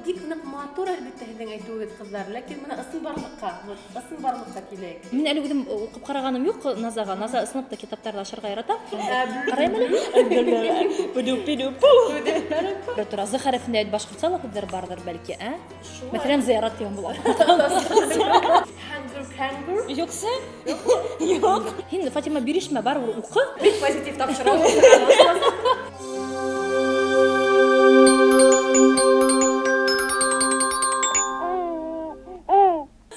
бик нык матур әлбәттә һезнең әйтүегез кызлар, ләкин менә ысын барлыкка киләк. Мин әле үзем укып караганым юк Назага. Наза сыныпта китаптарды ашырга ярата. Карайм әле. Бер тора З хәрефендә әйт башкортча һүзләр бардыр бәлки, а? Мәсәлән, зыярат дигән була. Хангер. Юкса? Юк. Һин Фатима бирешмә, бар укы. Бик позитив тапшырам.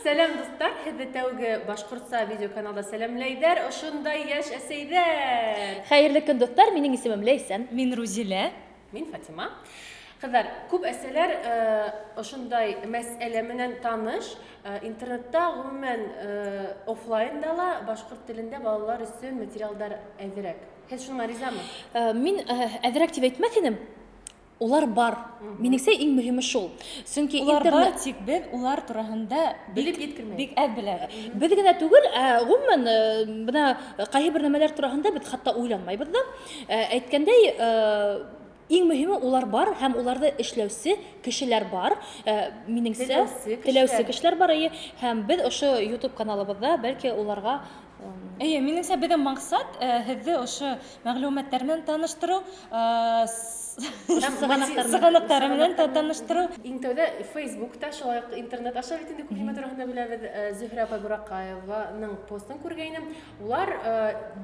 Сәлам достар, һеҙҙе тәүге башҡортса видеоканалда сәләмләйҙәр, ошондай йәш әсәйҙәр. Хәйерле көн достар, минең исемем Ләйсән. Мин Рузилә. Мин Фатима. Ҡыҙҙар, күп әсәләр ошондай мәсьәлә менән таныш. Интернетта, ғөмүмән офлайнда ла башҡорт телендә балалар өсөн материалдар әҙерәк. Һеҙ шуға ризамы? Мин әҙерәк тип әйтмәҫ инем. Улар бар. Минеңсә иң мөһиме шул. Сөнки Улар бар, тик беҙ улар тураһында Белеп еткермәй. бик әҙ беләбеҙ. Беҙ генә түгел, ғөмүмән бына ҡайһы бер нәмәләр тураһында беҙ хатта уйланмайбыҙ да. Әйткәндәй, иң мөһиме улар бар һәм уларҙы эшләүсе кешеләр бар. Минеңсә, теләүсе кешеләр бар һәм беҙ ошо YouTube каналыбыҙҙа бәлки уларға Минеңсә беҙҙең маҡсат һеҙҙе ошо мәғлүмәттәр менән таныштырыу, сығанаҡтары менән таныштырыу. Иң тәүҙә Facebookта, шулай уҡ интернет аша бит инде күпләмә тураһында беләбеҙ. Зөһрә апай Бураҡаеваның постын күргәйнем. Улар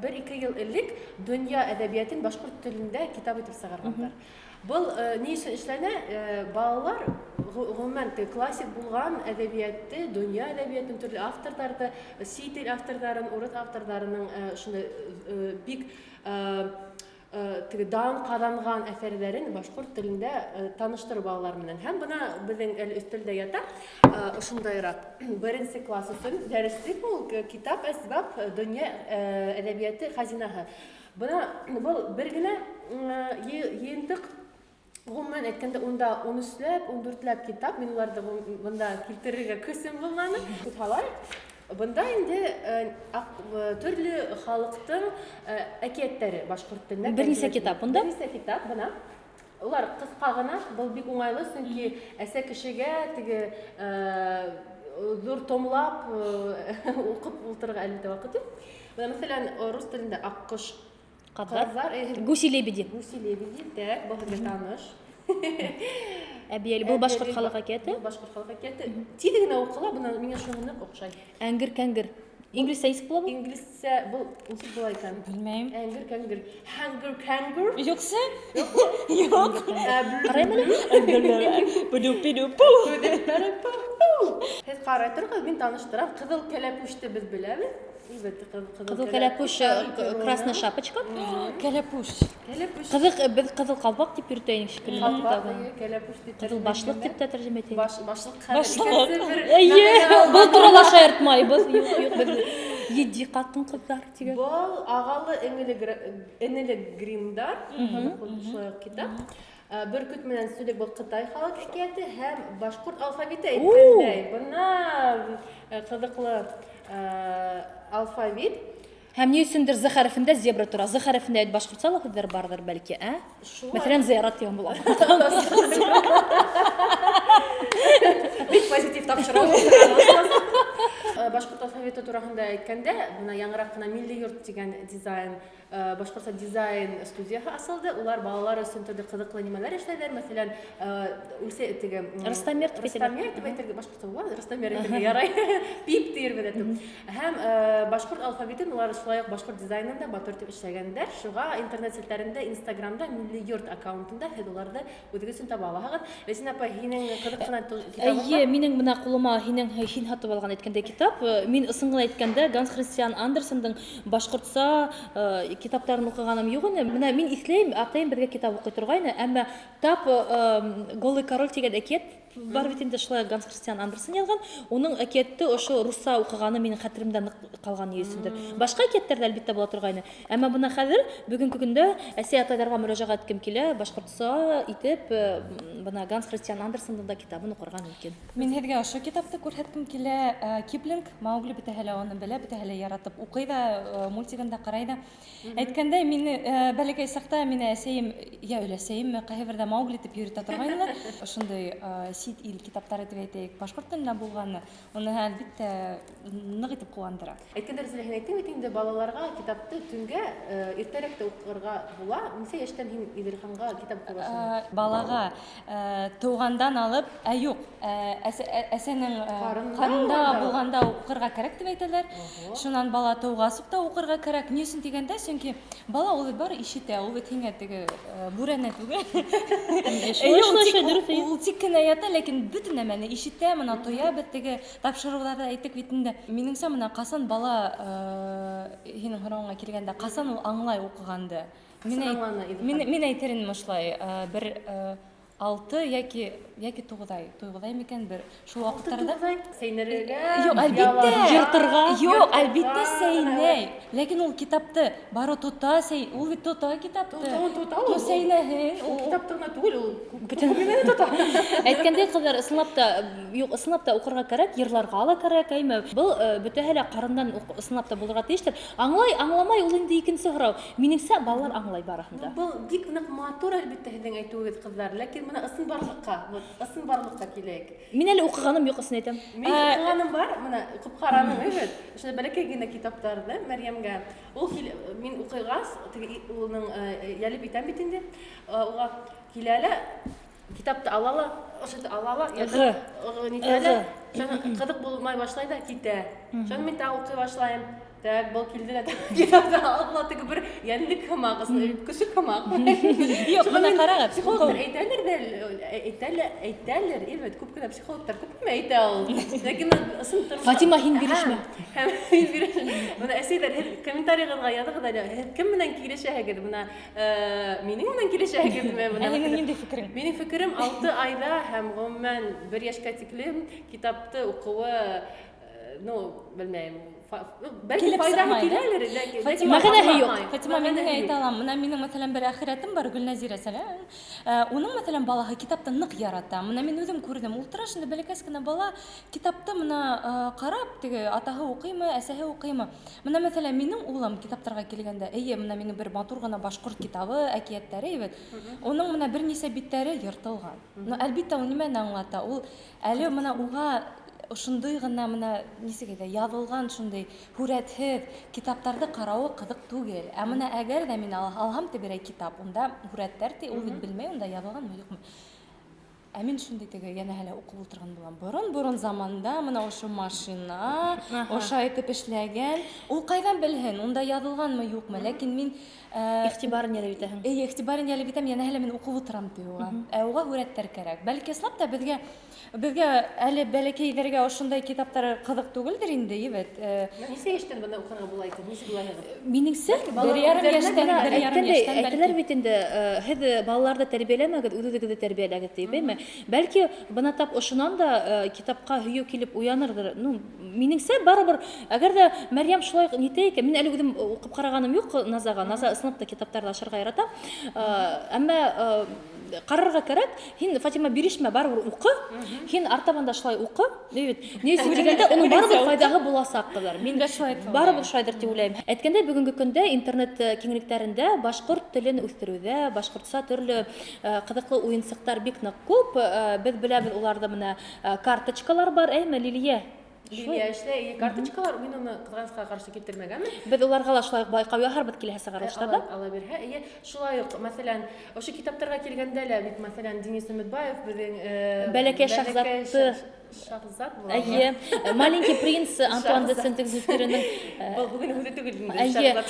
1-2 йыл элек донъя әҙәбиәтен башҡорт телендә китап итеп сығарғандар. Был ни өсөн эшләнә? Балалар ғөмүмән классик булған әҙәбиәтте, донъя әҙәбиәтен, төрлө авторҙарҙы, сит ил авторҙарын, урыҫ авторҙарының шундай бик дан ҡаҙанған әҫәрҙәрен башҡорт телендә таныштырып балалар менән. Һәм бына беҙҙең әле өҫтәлдә ята ошондайыраҡ 1-нсе класс өсөн дәреслек ул китап әсбап донъя әҙәбиәте хазинаһы. Бына был бер генә йыйынтыҡ. Ғөмүмән әйткәндә, унда 13-14 китап, мин уларҙы бында килтерергә көсөм булманы. Бында инде төрлө халыҡтың әкиәттәре башҡорт телендә. Бер нисә китап бында? Бер нисә китап бына. Улар ҡыҫҡа ғына, был бик уңайлы, сөнки әсә кешегә теге ҙур томлап уҡып ултырырға әлбиттә ваҡыт юҡ. Мәҫәлән, рус телендә аҡҡош ҡаҙҙар, Гуси-лебеди. Гуси-лебеди, тәк, был һеҙгә таныш. Әбиәли, был башҡорт халыҡ әкиәте? Башҡорт халыҡ әкиәте. Тиҙ генә уҡыла, бына миңә шуны ныҡ оҡшай. Әңгер-кәңгер. Инглисә нисек була был? Инглисә был нисек була икән? Белмәйем. Әңгер-кәңгер. Хангер-кәңгер. Юкса? Юк. Ҡарайым әле. Һеҙ ҡарай торғоҙ, мин таныштырам. Ҡыҙыл кәләпүште беҙ беләбеҙ. Ҡыҙыл кәләпүш, красная шапочка. Кәләпүш. Беҙ ҡыҙыл ҡалпаҡ тип йөрөтәйек шикелле. Ҡыҙыл башлыҡ тип тә тәржемә итәйек. Был турала шаяртмайбыҙ. Юҡ, беҙ етди ҡатын ҡыҙҙар тигән. Был ағалы энеле гримдар. Шулай китап. Бөркөт менән сүлек, был Ҡытай халыҡ хикәйәте һәм башҡорт алфавиты әйткәндәй. Бына ҡыҙыҡлы алфавит. Һәм ни өсөндөр З хәрефендә зебра тора. З хәрефендә әйт башҡортса ла һүҙҙәр бардыр бәлки, ә? Мәҫәлән, зыярат дигән була. Бик позитив тапшырам. Башҡорт алфавиты тураһында әйткәндә, бына яңыраҡ ҡына Милли йорт тигән дизайн, башҡортса дизайн студияһы асылды. Улар балалар өсөн төрлө ҡыҙыҡлы нимәләр эшләйҙәр. Мәҫәлән, Ростамер тип әйтергә башҡортса була, Ростамер әйтергә ярай. Пип тиербеҙ әйтеп. Һәм башҡорт алфавитын улар шулай уҡ башҡорт дизайнында батыр тип эшләгәндәр. Шуға интернет селтәрендә, Инстаграмда Милли йорт аккаунтында һеҙ уларҙы үҙегеҙ өсөн таба алаһығыҙ. Ләйсән апай, һинең ҡыҙыҡ китабың бар? Минең бына ҡулыма һин һатып алған әйткәндәй китап. Мин ысын ғына әйткәндә Ганс Христиан Андерсендың башҡортса китаптарын уҡығаным юҡ ине. Менә мин иҫләйем, атайым беҙгә китап уҡый торғайны, әммә тап Голый король тигән әкиәт бар бит инде, шулай Ганс Христиан Андерсен яҙған. Уның әкиәтте ошо русса уҡығаны минең хәтеремдә ҡалған ни өсөндөр. Башҡа әкиәттәрҙә әлбиттә була торғайны. Әммә бына хәҙер бөгөнгө көндә әсәй атайҙарға мөрәжәғәт иткем килә, башҡортса итеп бына Ганс Христиан Андерсендың да китабын уҡырға мөмкин. Мин һеҙгә ошо китапты күрһәткем килә. Киплинг, Маугли бөтәһе лә уны белә, бөтәһе лә яратып уҡый ҙа, мультигын да ҡарай ҙа. Әйткәндәй, мине бәләкәй саҡта мине әсәйем, өләсәйем ҡайһы берҙә Маугли тип йөрөтә торғайнылар. Ошондай сит ил китаптары дип әйтәйек, башкорт телендә булганы, уны әлбәттә нык итеп куандыра. Әйткәндә Рәзилә, әйттең бит инде балаларга китапты түнгә иртәрәк тә укырга була. Ничә яшьтән һин Иделханга китап укырга? Балага тугандан алып, юк, әсәнең карында булганда укырга кирәк дип әйтәләр. Шуннан бала тауга сукта укырга кирәк. Ни өчен дигәндә, чөнки бала ул бар ишетә, ул һиңә теге бүрәнә түгел. Ул тик кенә ята, ләкин бөтен нәмәне ишетә, моны тоя, бит теге тапшыруларда әйтек бит инде. Минеңсә, моны касан бала һинең һорауыңа килгәндә, касан ул аңлай укыганды? Мин әйтермен мышлай, бер 6 яки 9 микән бер шул вакытларда Сәйнәргә. Юк, әлбәттә йыртырга. Юк, әлбәттә сәйнәй. Ләкин ул китапты бары тота, ул бит тота китапты. Ул сәйнәһен, Ул китапты гына түгел, ул күпме тота. Әйткәндәй, кызлар, ысынлап та укырга кирәк, йырларга ла кирәк, әйме. Бул бөтәһе лә карындан ысынлап та булырга тиештер. Аңлай, аңламай, ул инде икенче һорау. Минеңсә, балалар аңлай барысын да. Бул бик нык матур әлбәттә һезнең әйтүегез, кызлар, ләкин моны ысын барлыкка киләк. Мин әле укыганым юк, исен әйтәм. Мин укыганым бар, моны укып карадым, әйбәт. Шуны бәләкәй генә китаптарны Мәрьямгә. Ул мин укыгас, улның ялып итәм бит инде. Уга киләлә китапты алала, нитәлә. Кызык булмай башлай да китә. Шуны мин та укый башлайм. Так, был килделәр. Китапта алла теге бер янлык хамак, күшек хамак. Юк, моны карагыз. Психологлар әйтәләр, әйбәт, күп кенә психологлар күпме әйтә ул. Ләкин ысын тормышта. Фатима, һин бирешмә. Һин бирешмә. Моны әсәйләр комментарийгызга языгыз әле. Кем менән килешәһегез? Моны минең менән килешәһегезме? Һинең нинди фикерең? Минең фикерем 6 айда һәм гомумән 1 яшькә тиклем китапты укуы, белмәйм. Бәлки файдаһы киләлер, ләкин мәгънәһе юк. Фатима, мин әйтә алам. Менә минең мәсәлән бер әхирәтем бар, Гөлназира сәлам. Уның мәсәлән балаһы китапты нык ярата. Менә мин үзем күрдем. Ул тора шунда бәләкәс кенә бала китапты менә карап, теге атаһы укыймы, әсәһе укыймы. Менә мәсәлән минең улым китаптарга килгәндә, менә минең бер матур гына башкорт китабы, әкиятләре, әйбәт. Уның менә берничә битләре йыртылган. Әлбәттә, ул нимәне аңлата? Ул әле менә уга ошондой гына менә нисегә язылган шундый хүрәтһез китаптарды карауы кызык түгел. Менә әгәр дә мин алһам берәй китап, унда хүрәттәр ул бит белмәй, унда язылганмы юкмы. Мин шундый теге яна хәле укып утырган булам. Борын заманда менә ошо машина, ошо әйтеп эшләгән. Ул кайдан белһен, унда язылганмы юкмы? Ләкин мин Игътибарын ялып итәһең. Игътибарын ялып итәм, яна хәле мин укып утырам диюга. Уга хүрәттәр кирәк. Бәлки слап та безгә әле бәләкәйләргә ошондай китаптар кызык түгелдер инде, әйбәт. Ничә яшьтән буны укырга була икән? Ничек булайыгыз? Минеңсә, 1,5 яшьтән әйткәндәй бит инде, һез балаларда тәрбияләмәгез, үзегезне тәрбияләгез дип, бәлки бына тап ошонан да китапка һөю килеп уянырдыр. Минеңсә, барыбер, әгәр дә Мәрьям шулай нитә икән, мин әле үзем укып караганым юк Назага. Наза сыныпта китаптарды ашырга ярата. Әмма карарга кирәк. Һин Фатима бирешмә, барыбер укы. Һин артабанда шулай укы. Ни өчен дигәндә, уның барыбер файдаһы буласак кызлар. Мин барыбер шулайдыр дип уйлыйм. Әйткәндәй, бүгенге көндә интернет киңлекләрендә башкорт телен үстерүдә, башкортса төрле кызыклы уенсыктар бик нык күп. Без беләбез, уларда менә карточкалар бар, әйме, Лилия? Лилия эшле, карточкалар, мин аны кызганычка каршы китермәгәнмен. Без уларга ла шулай байкау яһарбыз киләсе сыгарылыштарда. Ала бирһә, шулай ук, мәсәлән, ошо китаптарга килгәндә лә бит, мәсәлән, Денис Өметбаев безнең Бәләкәй шаһзатты Шахзат була. Маленький принц Антуан де Сент-Экзюперинең бүген үзе түгел инде.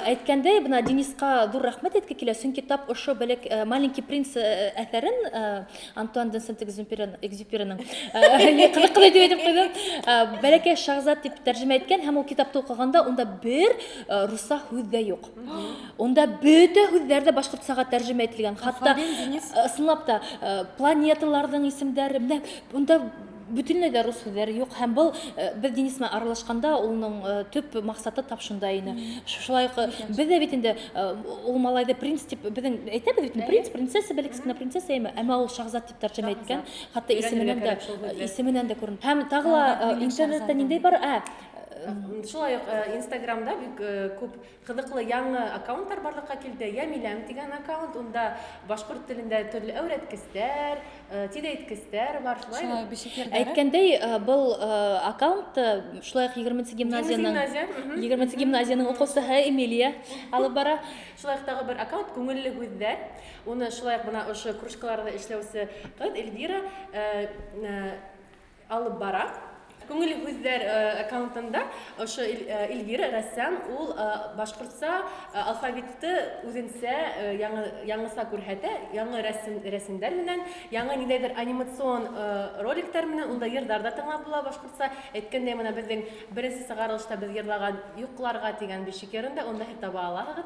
Әйткәндәй, бына Дениска зур рәхмәт әйткә килә, чөнки тап ошо Маленький принц әсәрен Антуан де Сент-Экзюперинең кызык дип әйтеп куйдым. Бәләкәй шаһзат дип тәрҗемә иткән һәм ул китапты укыганда унда бер русса һүз дә юк. Унда бөтә һүзләр дә башкортсага тәрҗемә ителгән. Хатта ысынлап та планеталарның исемдәре, унда бөтенләй дә рус сүзләре юк. Һәм бу без Денисмен аралашканда улның төп максаты тап шунда ине. Шулай без дә бит инде ул малайды принц дип безнең әйтәбез бит, принц, принцесса, бәлкисенә принцесса әйме, әмма ул шаһзат дип тәрҗемә иткән. Хатта исеменнән дә күренә. Һәм тагыла интернетта ниндәй бар? Шулай ук Инстаграмда бик күп кызыклы яңа аккаунтлар барлыкка килде. Ямиләм дигән аккаунт, унда башкорт телендә төрле әүрәткечләр, тидәйткечләр бар. Шулай бишек Әйткәндәй, был аккаунт шулай 20 гимназияның 20 гимназияның укучысы Эмилия алып бара. Шулай ук тагы бер аккаунт күңелле күздәр. Уны шулай ук бына ошо кружкаларда эшләүче кыз Эльвира алып бара. Күңелле күздәр аккаунтында ошо Эльвира рәссам, ул башкортса алфавитты үзенчә яңаса күрһәтә, яңа рәсемнәр менән, яңа ниндидер анимацион роликтар менән, унда йырдар да тыңлап була башкортса. Әйткәндәй, менә безнең беренче сыгарылышта без йырлаган юкларга дигән бишек йырында, унда таба алабыз.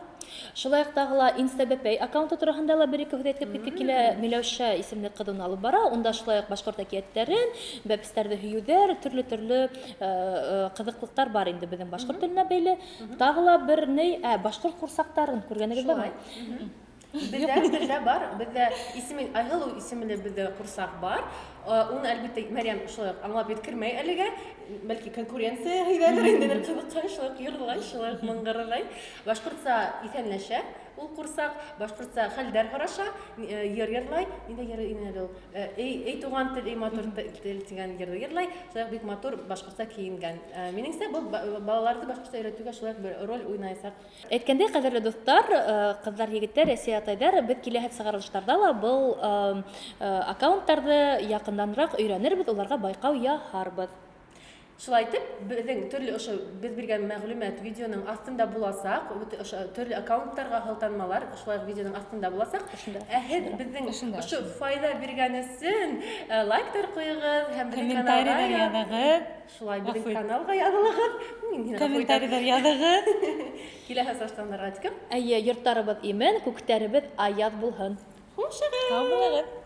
Шулай ук тагыла Инстабепей аккаунты турында ла бер-ике һүз әйтеп киткән килә. Миләүшә исемле кызын алып бара. Унда шулай ук башкорт әкиятләрен, бәпестәрне һөюдәр, төрле кызыклыктар бар инде безнең башкорт теленә бәйле. Тагыла бер ни, башкорт курсактарын күргәнегез бармы? Бездә бар, бездә Айгыл исемле бездә курсак бар. Уны әлбәттә Мәрьям шулай аңлап еткермәй әлегә. Бәлки конкуренция һәйбәтләр инде кызыккан шулай йырлай, шулай мыңгырылай. Башкортса исәнләшә ул курсак, башкортса хәлдәр һораша, йырлай. Инде инде ул эй туган тел, эй матур тел дигән йырлай. Шулай бик матур башкортса киенгән. Минеңсә бу балаларны башкортса өйрәтүгә шулай бер роль уйнайсак. Әйткәндәй, кадерле достар, кызлар, егетләр, Россия атайлар, без киләһе сыгарылыштарда ла был аккаунтларны якынданрак өйрәнербез, уларга байкау яһарбыз. Шулай итеп, безнең төрле ошо без биргән мәгълүмат видеоның астында буласак, ошо төрле аккаунтларга хылтанмалар шулай видеоның астында буласак, һез безнең ошо файда биргән өчен лайктар куйыгыз һәм комментарийлар языгыз. Шулай безнең каналга язылыгыз. Комментарийлар языгыз. Киләһе саштанларга тикән. Йортларыбыз имен, күктәребез аяз булһын. Хушыгыз. Сау булыгыз.